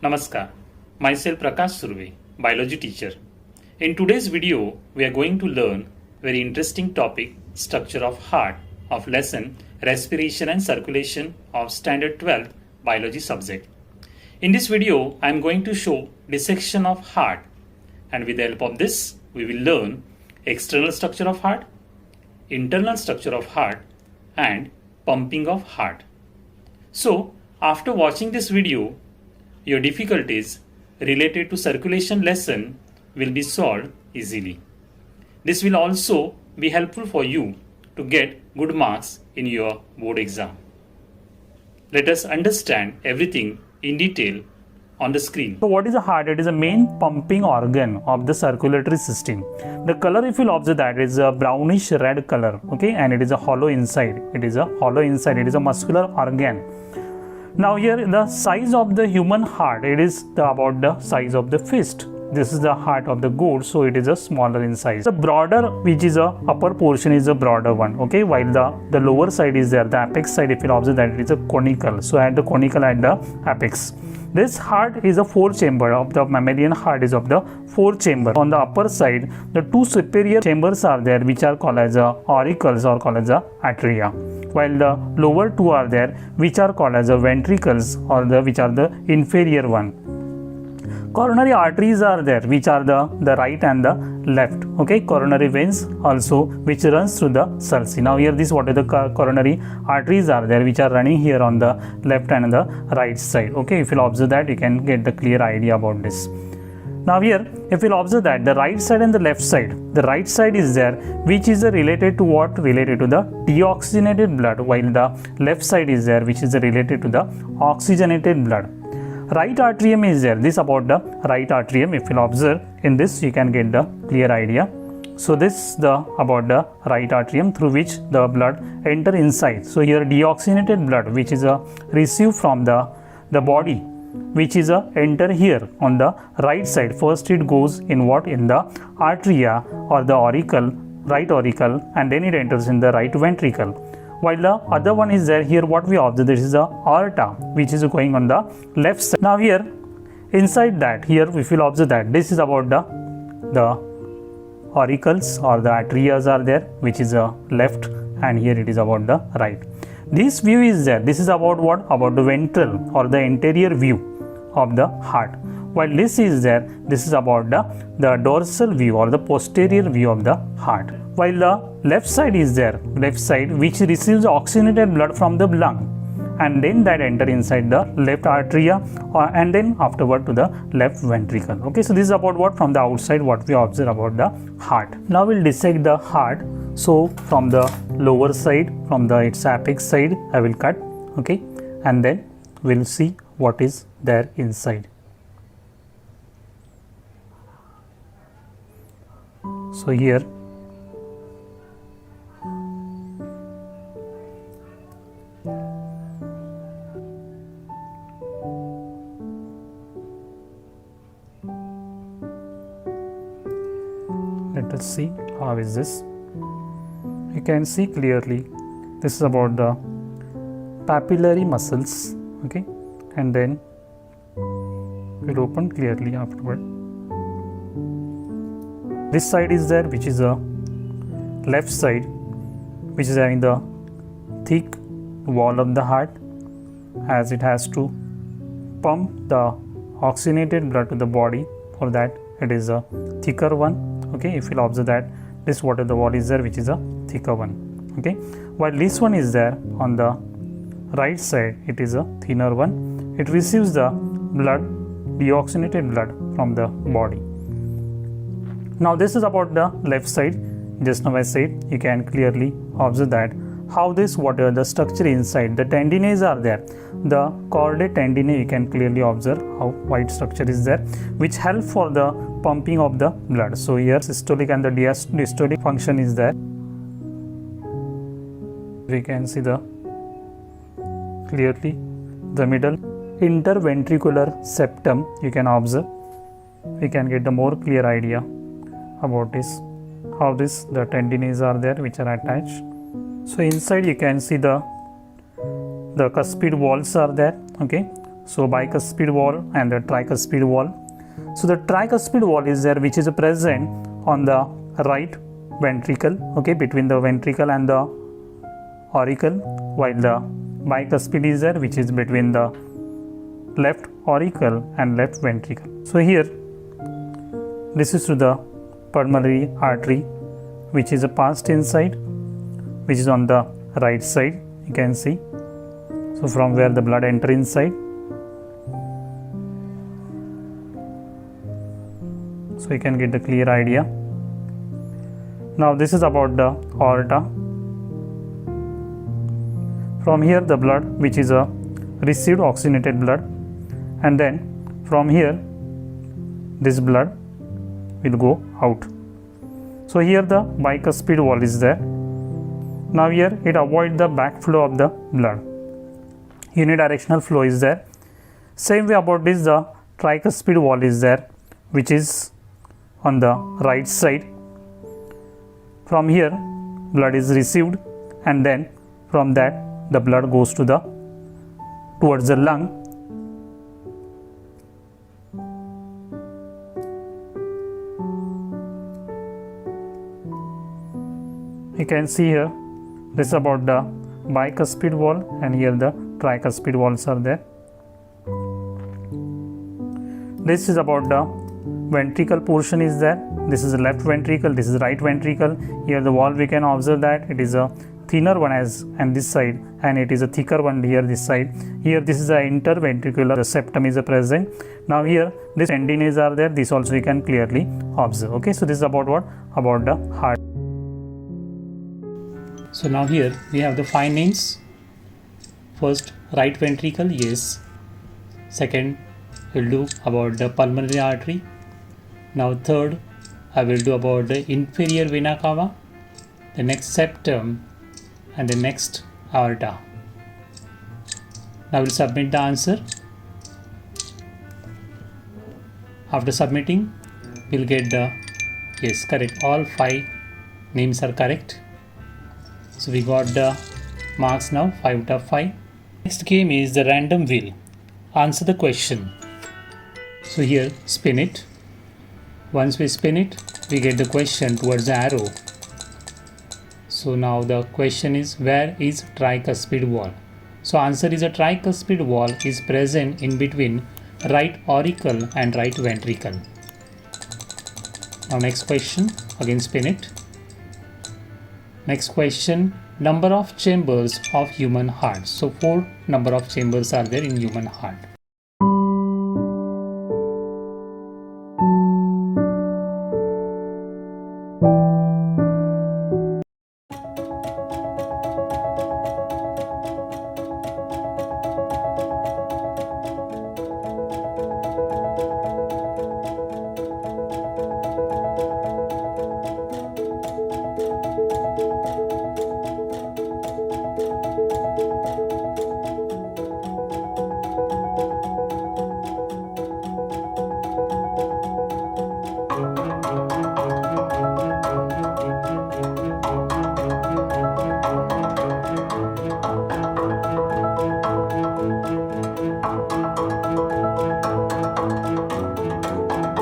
Namaskar, myself Prakash Surve, biology teacher. In today's video, we are going to learn very interesting topic, structure of heart of lesson respiration and circulation of standard 12 biology subject. In this video, I am going to show dissection of heart, and with the help of this, we will learn external structure of heart, internal structure of heart, and pumping of heart. So, after watching this video, your difficulties related to circulation lesson will be solved easily. This will also be helpful for you to get good marks in your board exam. Let us understand everything in detail on the screen. So what is the heart? It is a main pumping organ of the circulatory system. The color, if you will observe, that is a brownish red color, okay, and it is a hollow inside. It is a hollow inside. It is a muscular organ. Now here the size of the human heart, it is about the size of the fist. This is the heart of the goat, so it is a smaller in size. The broader, which is a upper portion, is a broader one, okay, while the lower side is there, the apex side, if you observe, that it is a conical. So at the conical at the apex. This heart is a 4 chamber of the mammalian heart is of the 4 chamber. On the upper side, the 2 superior chambers are there, which are called as auricles or called as atria, while the lower 2 are there, which are called as ventricles or which are the inferior one. Coronary arteries are there, which are the right and the left, okay. Coronary veins also, which runs through the sulci. Now here this, what are the coronary arteries are there, which are running here on the left and the right side, okay. If you observe that, you can get the clear idea about this. Now here, if you observe that the right side and the left side, the right side is there, which is related to what? Related to the deoxygenated blood, while the left side is there, which is related to the oxygenated blood. Right atrium is there. This about the right atrium. If you observe in this, you can get the clear idea. So this about the right atrium through which the blood enter inside. So here deoxygenated blood, which is received from the body, which is enter here on the right side. First it goes in what? In the atria or the auricle, right auricle, and then it enters in the right ventricle. While the other one is there, here what we observe, this is the aorta, which is going on the left side. Now here inside that, here if you observe that this is about the auricles or the atrias are there, which is left, and here it is about the right. This view is there. This is about what? About the ventral or the anterior view of the heart. While this is there, this is about the dorsal view or the posterior view of the heart. While the left side is there, left side, which receives oxygenated blood from the lung, and then that enter inside the left atria, and then afterward to the left ventricle. Okay, so this is about what? From the outside, what we observe about the heart. Now we'll dissect the heart. So from the lower side, from its apex side, I will cut, okay, and then we'll see what is there inside. So here let us see how is this. You can see clearly this is about the papillary muscles, okay, and then we'll open clearly afterward. This side is there, which is a left side, which is having the thick wall of the heart, as it has to pump the oxygenated blood to the body. For that, it is a thicker one, okay. If you observe that this water the wall is there, which is a thicker one, okay. While this one is there on the right side, it is a thinner one. It receives the blood, deoxygenated blood from the body. Now this is about the left side. Just now I said, you can clearly observe that how this water, the structure inside, the tendines are there. The chordae tendineae, you can clearly observe how white structure is there, which help for the pumping of the blood. So here systolic and the diastolic function is there. We can see clearly the middle interventricular septum, you can observe. We can get the more clear idea about this, how the tendines are there, which are attached. So inside you can see the cuspid walls are there, okay, So bicuspid wall and the tricuspid wall. So the tricuspid wall is there, which is present on the right ventricle, okay, between the ventricle and the auricle, while the bicuspid is there, which is between the left auricle and left ventricle. So here, this is to the pulmonary artery, which is passed inside, which is on the right side, you can see. So from where the blood enter inside. So you can get the clear idea. Now this is about the aorta. From here the blood, which is a received oxygenated blood, and then from here this blood will go out. So here the bicuspid wall is there. Now here it avoids the backflow of the blood. Unidirectional flow is there. Same way about this, the tricuspid wall is there, which is on the right side. From here blood is received, and then from that the blood goes to the towards the lung. You can see here, this is about the bicuspid wall, and here the tricuspid walls are there. This is about the ventricle portion is there. This is the left ventricle, this is the right ventricle. Here the wall, we can observe that it is a thinner one as and this side, and it is a thicker one here this side. Here this is the interventricular, the septum is present. Now here this tendines are there, this also you can clearly observe. Okay, so this is about what? About the heart. So now here we have the 5 names. First, right ventricle, yes. Second, we'll do about the pulmonary artery. Now third, I will do about the inferior vena cava, the next septum, and the next aorta. Now we'll submit the answer. After submitting, we'll get the yes, correct. All 5 names are correct. So we got the marks now, 5 out of 5. Next game is the random wheel. Answer the question. So here, spin it. Once we spin it, we get the question towards the arrow. So now the question is, where is tricuspid wall? So answer is a tricuspid wall is present in between right auricle and right ventricle. Now next question, again spin it. Next question, number of chambers of human heart. So 4 number of chambers are there in human heart.